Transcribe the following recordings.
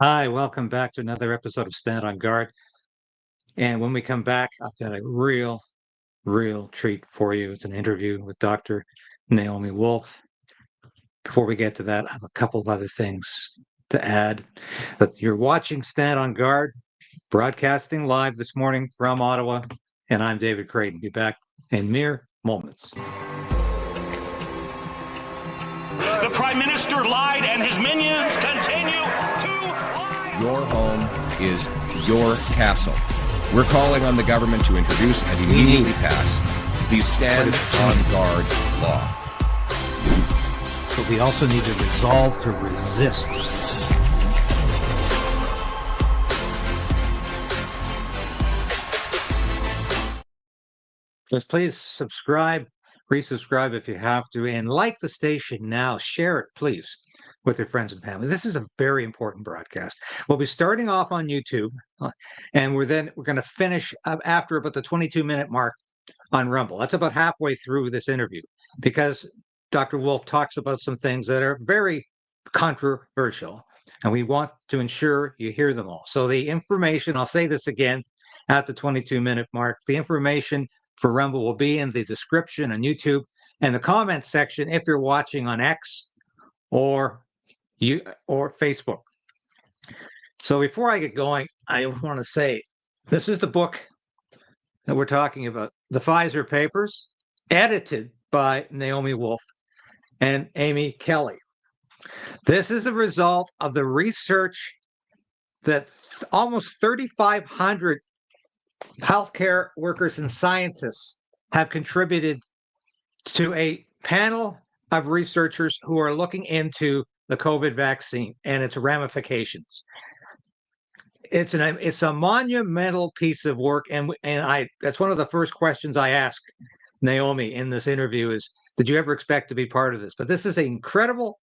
Hi, welcome back to another episode of Stand on Guard. And when we come back, I've got a real treat for you. It's an interview with Dr. Naomi Wolf. Before we get to that, I have a couple of other things to add. But you're watching Stand on Guard, broadcasting live this morning from Ottawa, and I'm David Krayden. Be back in mere moments. The Prime Minister lied and his minions continue to lie. Your home is your castle. We're calling on the government to introduce and immediately pass the Stand on Guard law. But we also need to resolve to resist. Just please subscribe, resubscribe if you have to, and like the station now. Share it, please, with your friends and family. This is a very important broadcast. We'll be starting off on YouTube, and we're going to finish up after about the 22-minute mark on Rumble. That's about halfway through this interview, because Dr. Wolf talks about some things that are very controversial, and we want to ensure you hear them all. So the information, I'll say this again at the 22-minute mark, the information for Rumble will be in the description on YouTube and the comments section if you're watching on X or Facebook. So before I get going, I want to say this is the book that we're talking about, the Pfizer Papers, edited by Naomi Wolf and Amy Kelly. This is a result of the research that almost 3,500 healthcare workers and scientists have contributed to a panel of researchers who are looking into the COVID vaccine and its ramifications. It's a monumental piece of work, and that's one of the first questions I ask Naomi in this interview is, did you ever expect to be part of this? But this is an incredible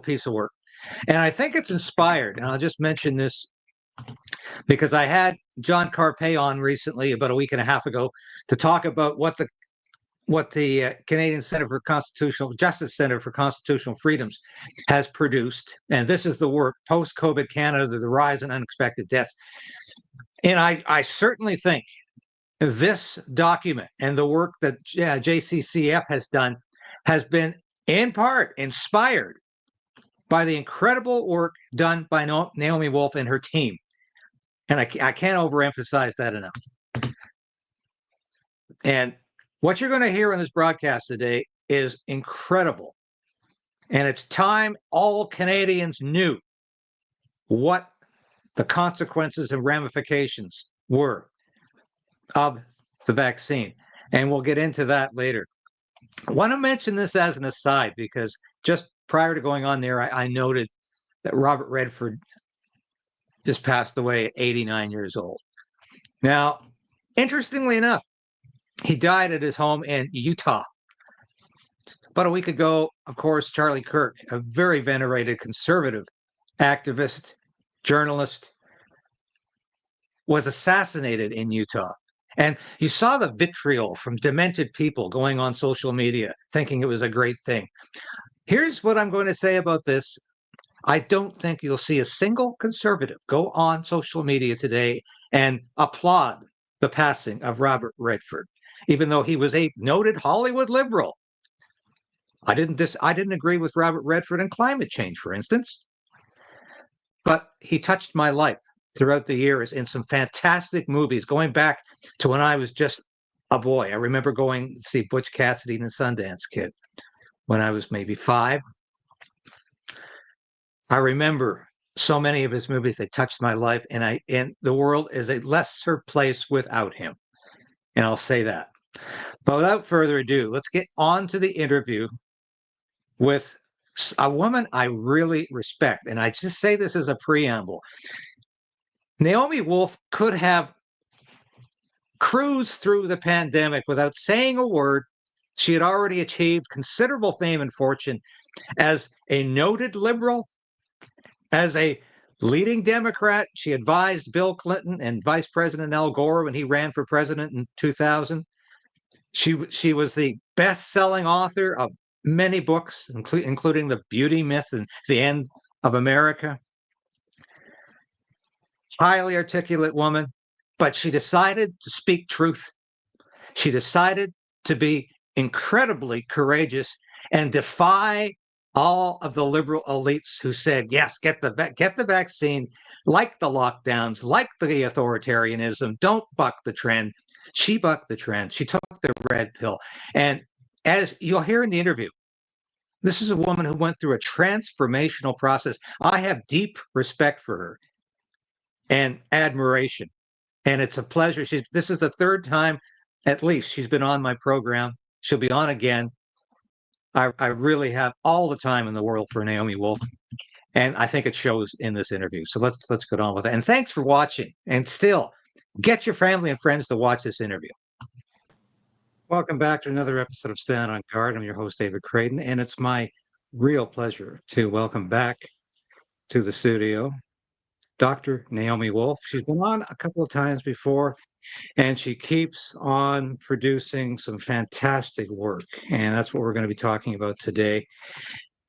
piece of work. And I think it's inspired, and I'll just mention this because I had John Cr1me on recently, about a week and a half ago, to talk about what the Canadian Center for Constitutional Justice Center for Constitutional Freedoms has produced. And this is the work, Post-COVID Canada, the rise in unexpected deaths. And I certainly think this document and the work that JCCF has done has been in part inspired by the incredible work done by Naomi Wolf and her team. And I can't overemphasize that enough. And what you're going to hear in this broadcast today is incredible. And it's time all Canadians knew what the consequences and ramifications were of the vaccine. And we'll get into that later. I want to mention this as an aside, because just prior to going on there, I noted that Robert Redford just passed away at 89 years old. Now, interestingly enough, he died at his home in Utah. About a week ago, of course, Charlie Kirk, a very venerated conservative activist, journalist, was assassinated in Utah. And you saw the vitriol from demented people going on social media, thinking it was a great thing. Here's what I'm going to say about this. I don't think you'll see a single conservative go on social media today and applaud the passing of Robert Redford, even though he was a noted Hollywood liberal. I didn't agree with Robert Redford on climate change, for instance, but he touched my life throughout the years in some fantastic movies, going back to when I was just a boy. I remember going to see Butch Cassidy and the Sundance Kid when I was maybe 5. I remember so many of his movies. They touched my life, and the world is a lesser place without him. And I'll say that. But without further ado, let's get on to the interview with a woman I really respect. And I just say this as a preamble. Naomi Wolf could have cruised through the pandemic without saying a word. She had already achieved considerable fame and fortune as a noted liberal, as a leading Democrat. She advised Bill Clinton and Vice President Al Gore when he ran for president in 2000. She was the best-selling author of many books, including The Beauty Myth and The End of America. highly articulate woman, but she decided to speak truth. She decided to be incredibly courageous and defy all of the liberal elites who said, yes, get the vaccine, like the lockdowns, like the authoritarianism, don't buck the trend. She bucked the trend. She took the red pill. And as you'll hear in the interview, this is a woman who went through a transformational process. I have deep respect for her and admiration. And it's a pleasure. This is the third time, at least, she's been on my program. She'll be on again. I really have all the time in the world for Naomi Wolf, and I think it shows in this interview. So let's get on with it. And thanks for watching. And still, get your family and friends to watch this interview. Welcome back to another episode of Stand on Guard. I'm your host, David Krayden, and it's my real pleasure to welcome back to the studio Dr. Naomi Wolf. She's been on a couple of times before, and she keeps on producing some fantastic work. And that's what we're going to be talking about today.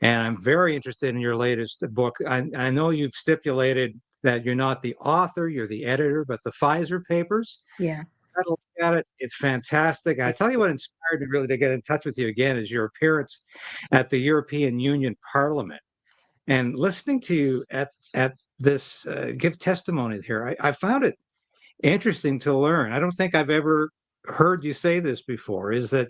And I'm very interested in your latest book. I know you've stipulated that you're not the author, you're the editor, but the Pfizer Papers. Yeah. I look at it. It's fantastic. I tell you what inspired me really to get in touch with you again is your appearance at the European Union Parliament. And listening to you at this give testimony here, I found it interesting to learn. I don't think I've ever heard you say this before, is that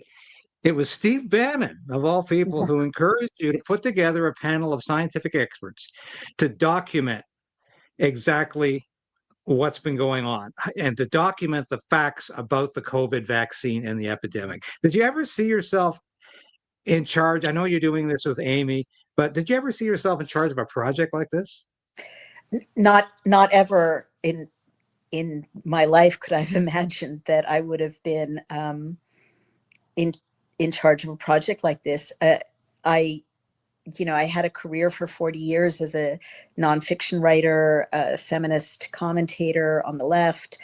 it was Steve Bannon, of all people, who encouraged you to put together a panel of scientific experts to document exactly what's been going on and to document the facts about the COVID vaccine and the epidemic. Did you ever see yourself in charge? I know you're doing this with Amy, but did you ever see yourself in charge of a project like this? Not ever in my life could I have imagined that I would have been in charge of a project like this. I had a career for 40 years as a nonfiction writer, a feminist commentator on the left.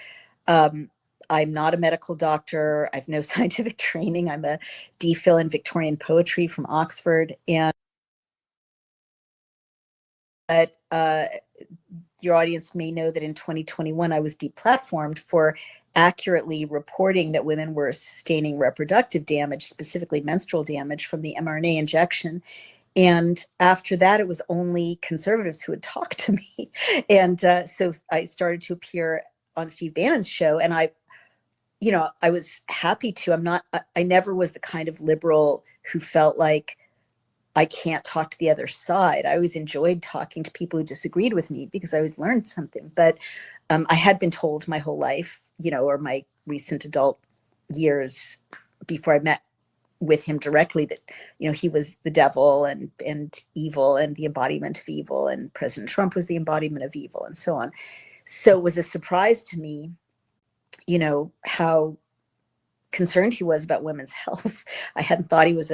I'm not a medical doctor. I have no scientific training. I'm a DPhil in Victorian poetry from Oxford. But your audience may know that in 2021, I was deplatformed for accurately reporting that women were sustaining reproductive damage, specifically menstrual damage from the mRNA injection. And after that, it was only conservatives who would talk to me. And so I started to appear on Steve Bannon's show, and I was happy to. I never was the kind of liberal who felt like I can't talk to the other side. I always enjoyed talking to people who disagreed with me because I always learned something. But I had been told my whole life, or my recent adult years before I met with him directly, that, he was the devil and evil and the embodiment of evil, and President Trump was the embodiment of evil, and so on. So it was a surprise to me, how concerned he was about women's health. I hadn't thought he was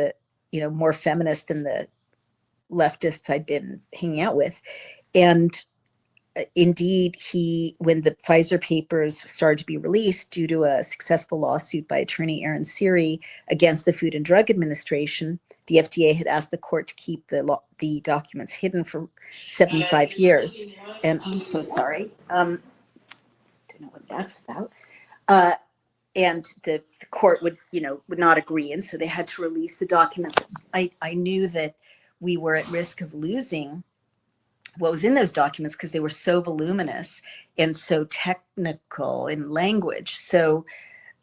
more feminist than the leftists I'd been hanging out with. And indeed, when the Pfizer papers started to be released due to a successful lawsuit by attorney Aaron Siri against the Food and Drug Administration, the FDA had asked the court to keep the documents hidden for 75 years. And I'm so sorry. Don't know what that's about. And the court would not agree. And so they had to release the documents. I knew that we were at risk of losing what was in those documents because they were so voluminous and so technical in language. So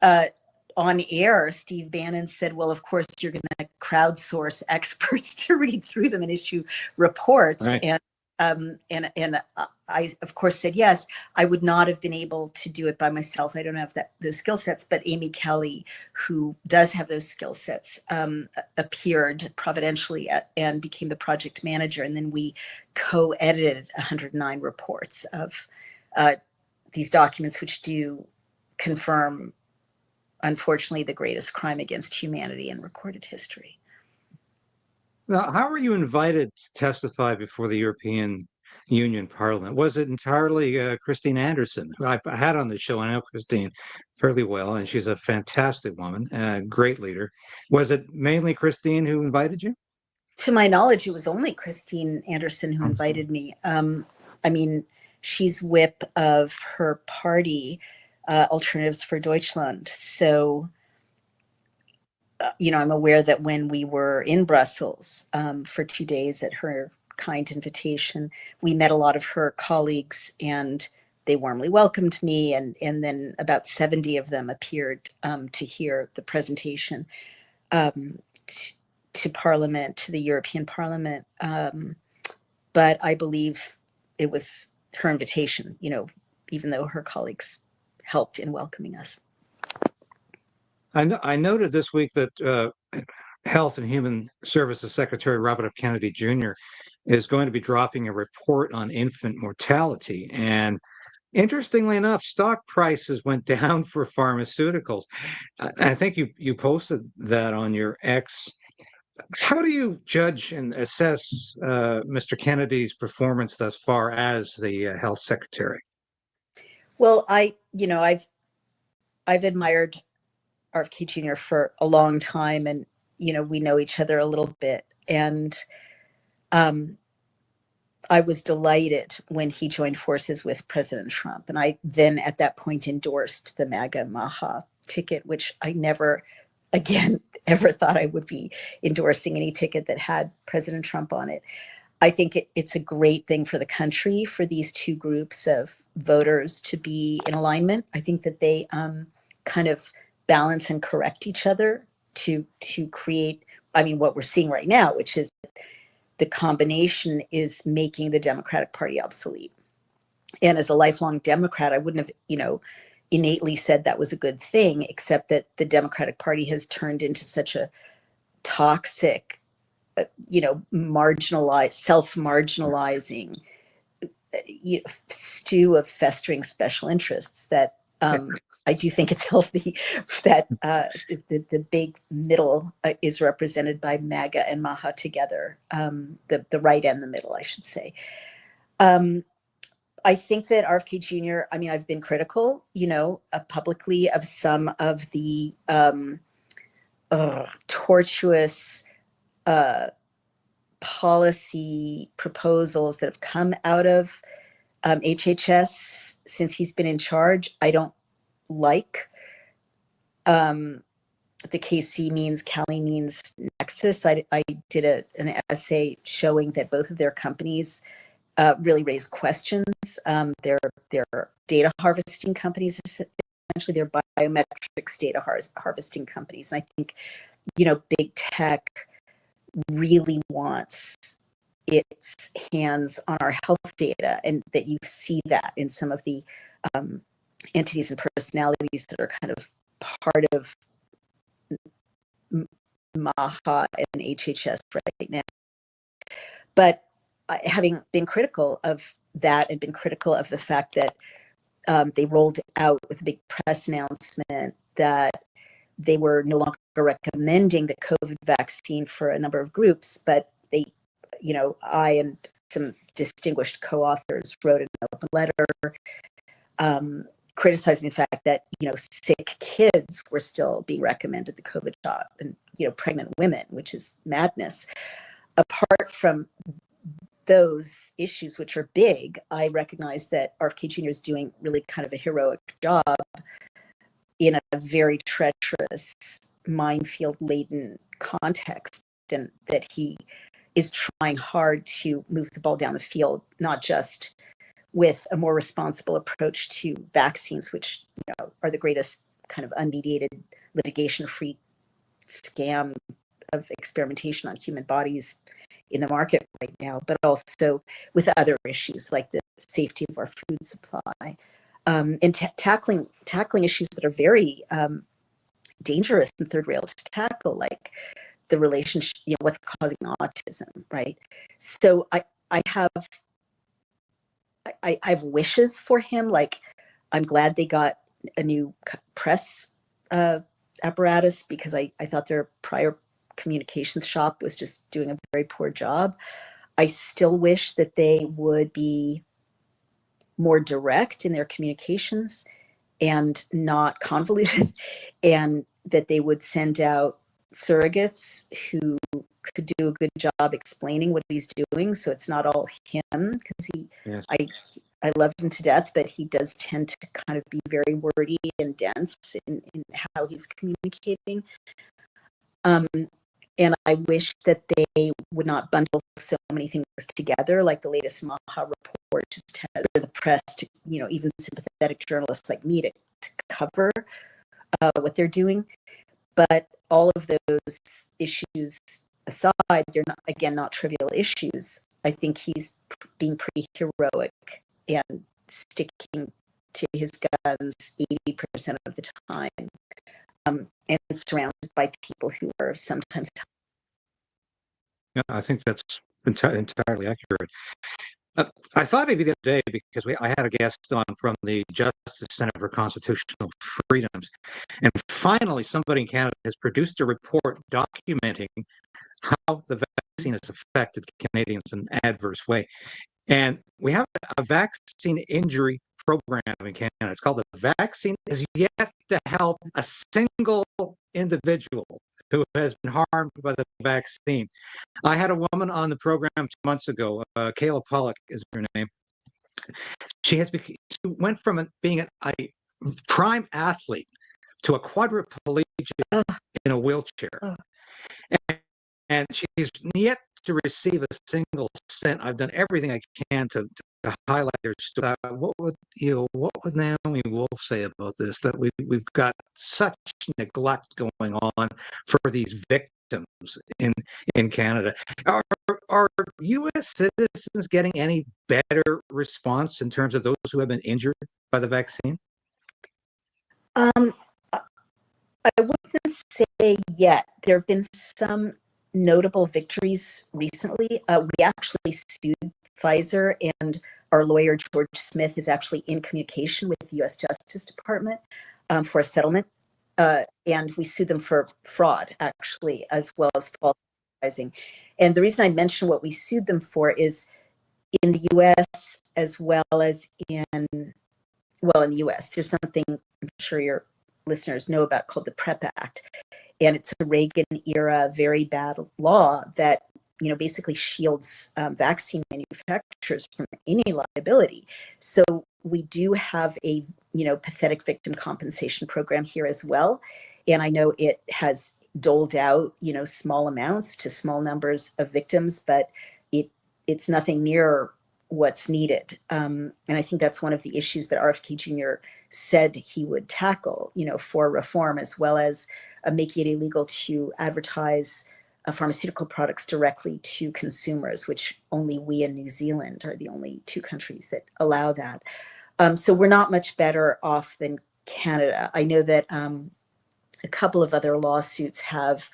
on air, Steve Bannon said, well, of course, you're going to crowdsource experts to read through them and issue reports. Right. And I, of course, said yes. I would not have been able to do it by myself. I don't have those skill sets. But Amy Kelly, who does have those skill sets, appeared providentially and became the project manager. And then we co-edited 109 reports of these documents, which do confirm, unfortunately, the greatest crime against humanity in recorded history. Now, how were you invited to testify before the European Union Parliament? Was it entirely Christine Anderson, who I had on the show? I know Christine fairly well, and she's a fantastic woman, a great leader. Was it mainly Christine who invited you? To my knowledge, it was only Christine Anderson who invited me. I mean, she's whip of her party, Alternatives for Deutschland. So, I'm aware that when we were in Brussels for 2 days at her kind invitation, we met a lot of her colleagues, and they warmly welcomed me. And then about 70 of them appeared to hear the presentation to Parliament, to the European Parliament. But I believe it was her invitation, even though her colleagues helped in welcoming us. I noted this week that Health and Human Services Secretary Robert F. Kennedy Jr. is going to be dropping a report on infant mortality. And interestingly enough, stock prices went down for pharmaceuticals. I think you posted that on your X. How do you judge and assess Mr. Kennedy's performance thus far as the health secretary? Well, I've admired RFK Jr. for a long time, and we know each other a little bit. And I was delighted when he joined forces with President Trump, and I then at that point endorsed the MAGA Maha ticket, which I never again ever thought I would be endorsing any ticket that had President Trump on it. I think it's a great thing for the country for these two groups of voters to be in alignment. I think that they kind of balance and correct each other to create, what we're seeing right now, which is the combination is making the Democratic Party obsolete. And as a lifelong Democrat, I wouldn't have, innately said that was a good thing, except that the Democratic Party has turned into such a toxic, marginalized, self-marginalizing stew of festering special interests that I do think it's healthy that the big middle is represented by MAGA and Maha together, the right and the middle, I should say. I think that RFK Jr., I've been critical, publicly of some of the tortuous policy proposals that have come out of HHS since he's been in charge. I don't like the KC means Cali means nexus. I did an essay showing that both of their companies really raise questions. They're data harvesting companies, essentially they're biometrics data harvesting companies. And I think, big tech really wants its hands on our health data, and that you see that in some of the entities and personalities that are kind of part of Maha and HHS right now. But having been critical of that and been critical of the fact that they rolled out with a big press announcement that they were no longer recommending the COVID vaccine for a number of groups, but they, I and some distinguished co-authors wrote an open letter criticizing the fact that, sick kids were still being recommended the COVID shot, and, pregnant women, which is madness. Apart from those issues, which are big, I recognize that RFK Jr. is doing really kind of a heroic job in a very treacherous, minefield-laden context, and that he is trying hard to move the ball down the field, not just with a more responsible approach to vaccines, which are the greatest kind of unmediated, litigation-free scam of experimentation on human bodies in the market right now, but also with other issues like the safety of our food supply, and tackling issues that are very dangerous and third rail to tackle, like the relationship, what's causing autism, right? So I have wishes for him. Like, I'm glad they got a new press apparatus, because I thought their prior communications shop was just doing a very poor job. I still wish that they would be more direct in their communications and not convoluted, and that they would send out surrogates who could do a good job explaining what he's doing, so it's not all him, because Yes. I love him to death, but he does tend to kind of be very wordy and dense in how he's communicating. And I wish that they would not bundle so many things together, like the latest Maha report just had the press to, even sympathetic journalists like me to cover what they're doing. But all of those issues aside, they're not trivial issues. I think he's being pretty heroic and sticking to his guns 80% of the time. And surrounded by people who are sometimes. Yeah, I think that's entirely accurate. I thought maybe the other day, because I had a guest on from the Justice Center for Constitutional Freedoms, and finally somebody in Canada has produced a report documenting how the vaccine has affected Canadians in an adverse way. And we have a vaccine injury program in Canada. It's called the Vaccine is Yet to Help a Single Individual who has been harmed by the vaccine. I had a woman on the program 2 months ago, Kayla Pollock is her name. She went from being a prime athlete to a quadriplegic in a wheelchair. And she's yet to receive a single cent. I've done everything I can to highlight her story. What would Naomi Wolf say about this? That we've got such neglect going on for these victims in Canada. Are U.S. citizens getting any better response in terms of those who have been injured by the vaccine? I wouldn't say yet. There have been some notable victories recently. We actually sued Pfizer, and our lawyer George Smith is actually in communication with the U.S. Justice Department for a settlement, and we sued them for fraud, actually, as well as false advertising. And the reason I mention what we sued them for is in the U.S. as well as in the U.S. There's something I'm sure your listeners know about called the PrEP Act. And it's a Reagan-era very bad law that, basically shields vaccine manufacturers from any liability. So we do have a, pathetic victim compensation program here as well. And I know it has doled out, small amounts to small numbers of victims, but it's nothing near what's needed. And I think that's one of the issues that RFK Jr. said he would tackle, for reform, as well as making it illegal to advertise pharmaceutical products directly to consumers, which only we and New Zealand are the only two countries that allow that. So we're not much better off than Canada. I know that a couple of other lawsuits have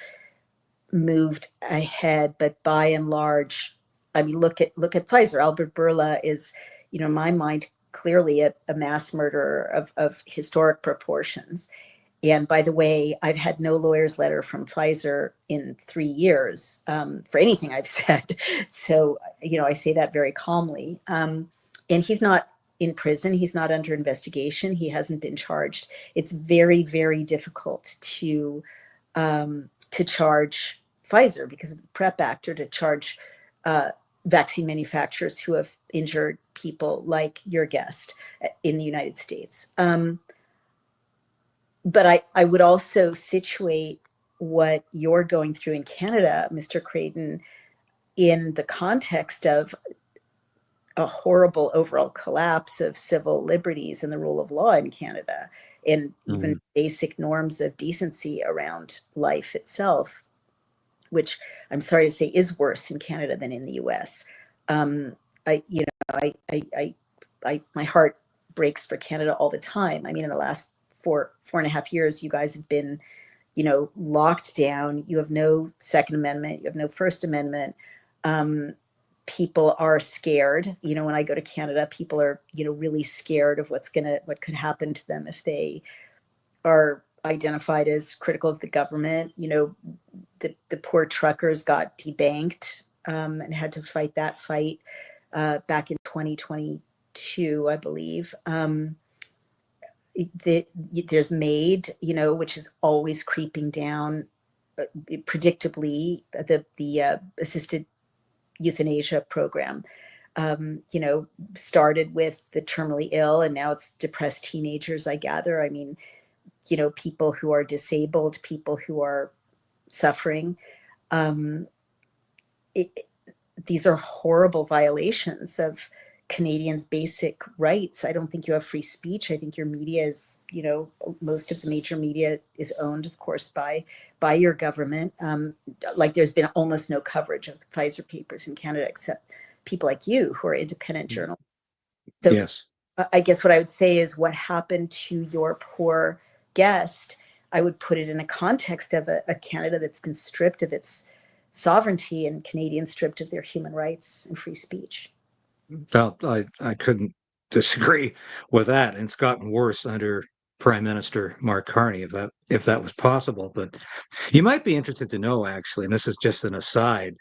moved ahead, but by and large, I mean, look at Pfizer. Albert Bourla is, in my mind, clearly a mass murderer of historic proportions. And by the way, I've had no lawyer's letter from Pfizer in 3 years for anything I've said. So, I say that very calmly. And he's not in prison. He's not under investigation. He hasn't been charged. It's very, very difficult to charge Pfizer because of the PrEP Act, or to charge vaccine manufacturers who have injured people like your guest in the United States. But I would also situate what you're going through in Canada, Mr. Krayden, in the context of a horrible overall collapse of civil liberties and the rule of law in Canada, and even basic norms of decency around life itself, which I'm sorry to say is worse in Canada than in the U.S. My heart breaks for Canada all the time. I mean, in the last four and a half years, you guys have been, locked down. You have no Second Amendment. You have no First Amendment. People are scared. When I go to Canada, people are, really scared of what could happen to them if they are identified as critical of the government. The poor truckers got debanked and had to fight that fight back in 2022, I believe. There's MAID, which is always creeping down, predictably, the assisted euthanasia program. Started with the terminally ill, and now it's depressed teenagers, I gather. I mean, people who are disabled, people who are suffering. Um, these are horrible violations of Canadians' basic rights. I don't think you have free speech. I think your media is, most of the major media is owned, of course, by your government. Like there's been almost no coverage of the Pfizer Papers in Canada, except people like you who are independent journalists. So Yes. I guess what I would say is what happened to your poor guest, I would put it in a context of a Canada that's been stripped of its sovereignty and Canadians stripped of their human rights and free speech. Well, I couldn't disagree with that. And it's gotten worse under Prime Minister Mark Carney, if that was possible. But you might be interested to know, actually, and this is just an aside,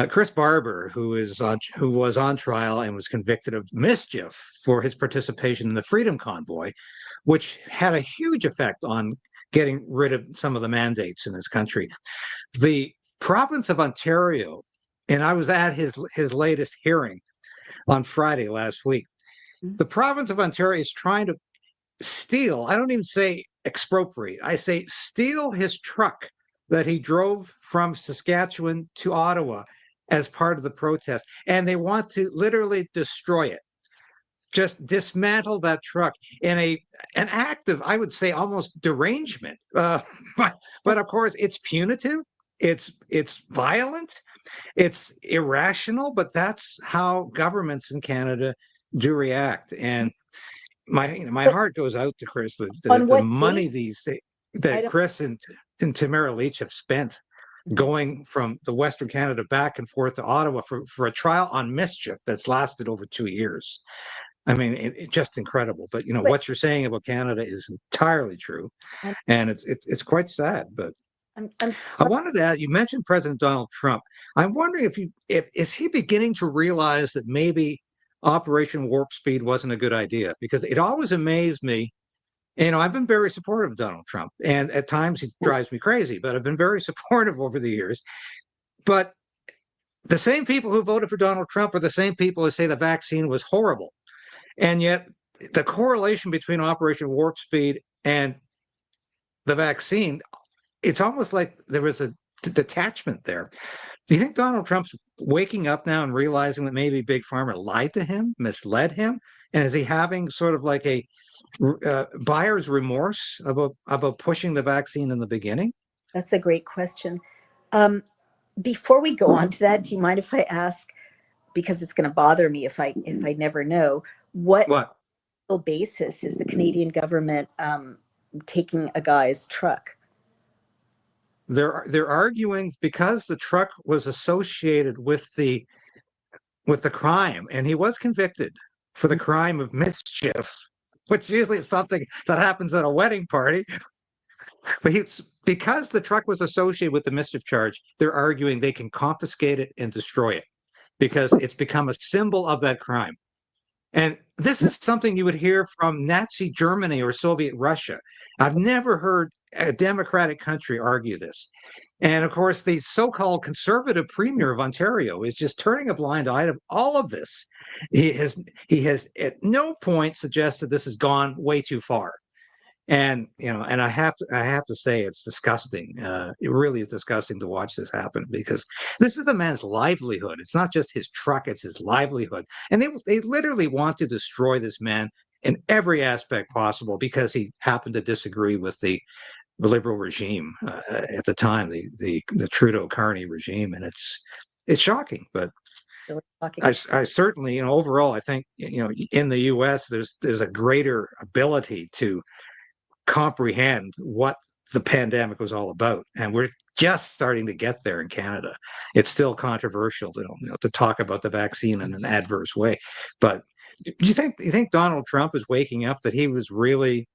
Chris Barber, who was on trial and was convicted of mischief for his participation in the Freedom Convoy, which had a huge effect on getting rid of some of the mandates in this country. The province of Ontario, and I was at his latest hearing on Friday last week. The province of Ontario is trying to steal, I don't even say expropriate, I say steal his truck that he drove from Saskatchewan to Ottawa as part of the protest. And they want to literally destroy it. Just dismantle that truck in an act of, I would say, almost derangement. But of course, it's punitive, it's violent, it's irrational, but that's how governments in Canada do react. And my heart goes out to Chris. The money that Chris and Tamara Leach have spent going from the Western Canada back and forth to Ottawa for a trial on mischief that's lasted over 2 years. I mean, it's just incredible. But what you're saying about Canada is entirely true, and it's quite sad. But I wanted to add, you mentioned President Donald Trump. I'm wondering if is he beginning to realize that maybe Operation Warp Speed wasn't a good idea? Because it always amazed me. I've been very supportive of Donald Trump, and at times he drives me crazy, but I've been very supportive over the years. But the same people who voted for Donald Trump are the same people who say the vaccine was horrible. And yet the correlation between Operation Warp Speed and the vaccine, it's almost like there was a detachment there. Do you think Donald Trump's waking up now and realizing that maybe Big Pharma lied to him, misled him? And is he having sort of like a buyer's remorse about pushing the vaccine in the beginning? That's a great question. Before we go on to that, do you mind if I ask, because it's going to bother me if I never know, what basis is the Canadian government taking a guy's truck? They're arguing because the truck was associated with the crime, and he was convicted for the crime of mischief, which usually is something that happens at a wedding party. But because the truck was associated with the mischief charge, they're arguing they can confiscate it and destroy it because it's become a symbol of that crime. And this is something you would hear from Nazi Germany or Soviet Russia. I've never heard a democratic country argue this. And of course, the so-called conservative premier of Ontario is just turning a blind eye to all of this. He has at no point suggested this has gone way too far. And and I have to say it's disgusting. It really is disgusting to watch this happen because this is a man's livelihood. It's not just his truck; it's his livelihood. And they literally want to destroy this man in every aspect possible because he happened to disagree with the liberal regime at the time, the Trudeau Carney regime, and it's shocking. But I certainly, overall, I think in the U.S. there's a greater ability to comprehend what the pandemic was all about, and we're just starting to get there in Canada. It's still controversial to talk about the vaccine in an adverse way, but do you think Donald Trump is waking up that he was really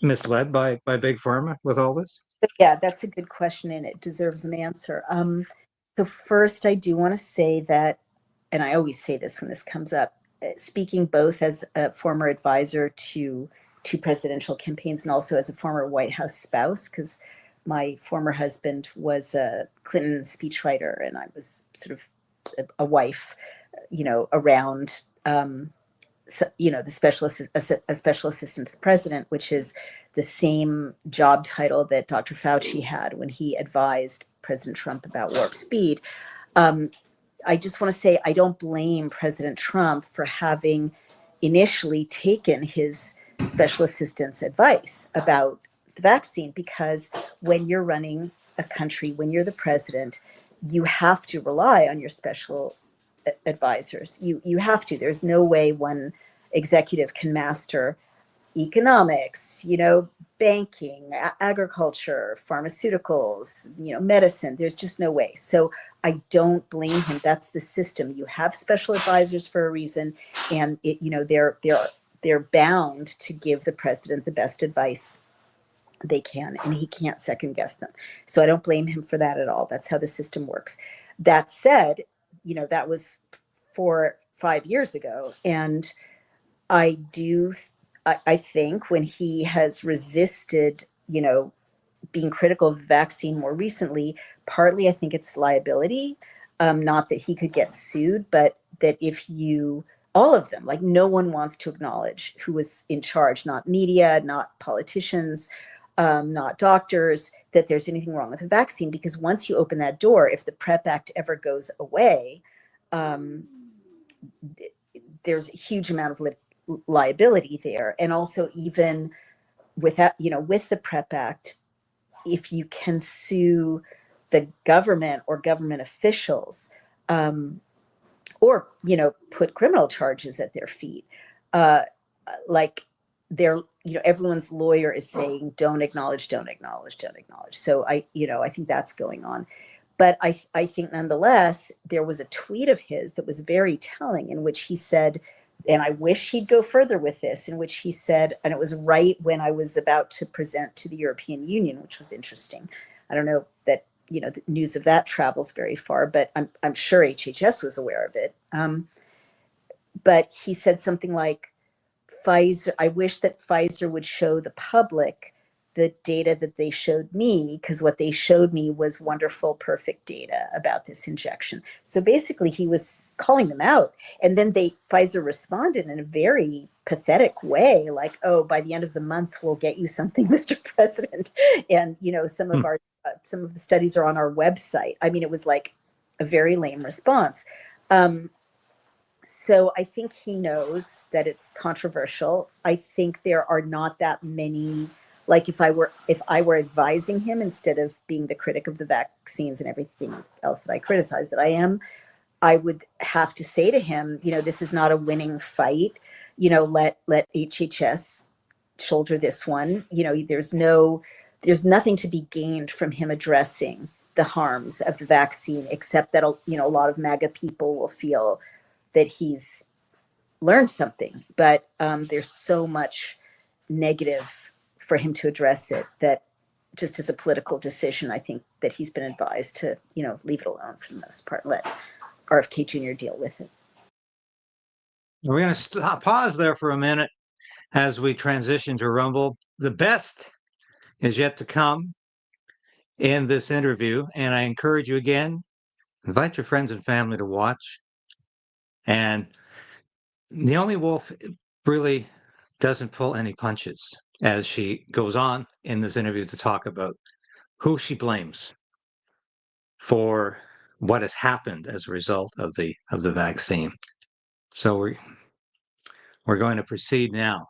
misled by Big Pharma with all this? Yeah, that's a good question, and it deserves an answer. So first, I do want to say that, and I always say this when this comes up, speaking both as a former advisor to presidential campaigns and also as a former White House spouse, because my former husband was a Clinton speechwriter and I was sort of a wife. around, the special assistant to the president, which is the same job title that Dr. Fauci had when he advised President Trump about warp speed. I just want to say I don't blame President Trump for having initially taken his special assistant's advice about the vaccine, because when you're running a country, when you're the president, you have to rely on your special advisors. You have to. There's no way one executive can master economics, banking, agriculture, pharmaceuticals, medicine. There's just no way. So I don't blame him. That's the system. You have special advisors for a reason, and they're bound to give the president the best advice they can, and he can't second guess them. So I don't blame him for that at all. That's how the system works. That said, that was 5 years ago, and I think when he has resisted, being critical of the vaccine more recently, partly I think it's liability, not that he could get sued, but that all of them, like no one wants to acknowledge who was in charge, not media, not politicians, not doctors, that there's anything wrong with the vaccine, because once you open that door, if the PrEP Act ever goes away, there's a huge amount of liability there. And also even with that, with the PrEP Act, if you can sue the government or government officials, or, put criminal charges at their feet, like everyone's lawyer is saying, don't acknowledge. So I think that's going on. But I think nonetheless, there was a tweet of his that was very telling, in which he said, and I wish he'd go further with this, in which he said, and it was right when I was about to present to the European Union, which was interesting. I don't know that, the news of that travels very far, but I'm sure HHS was aware of it. But he said something like, I wish that Pfizer would show the public the data that they showed me, because what they showed me was wonderful, perfect data about this injection. So basically he was calling them out. And then Pfizer responded in a very pathetic way, like, oh, by the end of the month, we'll get you something, Mr. President. And, some of the studies are on our website. I mean, it was like a very lame response. So I think he knows that it's controversial. I think there are not that many, like if I were advising him instead of being the critic of the vaccines and everything else that I criticize that I am, I would have to say to him, this is not a winning fight. Let HHS shoulder this one. There's nothing to be gained from him addressing the harms of the vaccine, except that, a lot of MAGA people will feel that he's learned something, but there's so much negative for him to address it that just as a political decision, I think that he's been advised to, leave it alone for the most part, let RFK Jr. deal with it. We're going to pause there for a minute as we transition to Rumble. The best is yet to come in this interview, and I encourage you again, invite your friends and family to watch. And Naomi Wolf really doesn't pull any punches as she goes on in this interview to talk about who she blames for what has happened as a result of the vaccine. So we're going to proceed now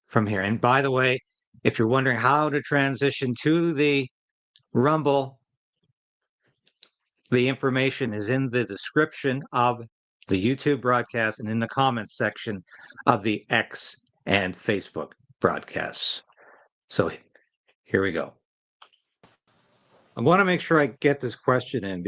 from here. And by the way, if you're wondering how to transition to the Rumble, the information is in the description of the YouTube broadcast and in the comments section of the X and Facebook broadcasts. So here we go. I want to make sure I get this question in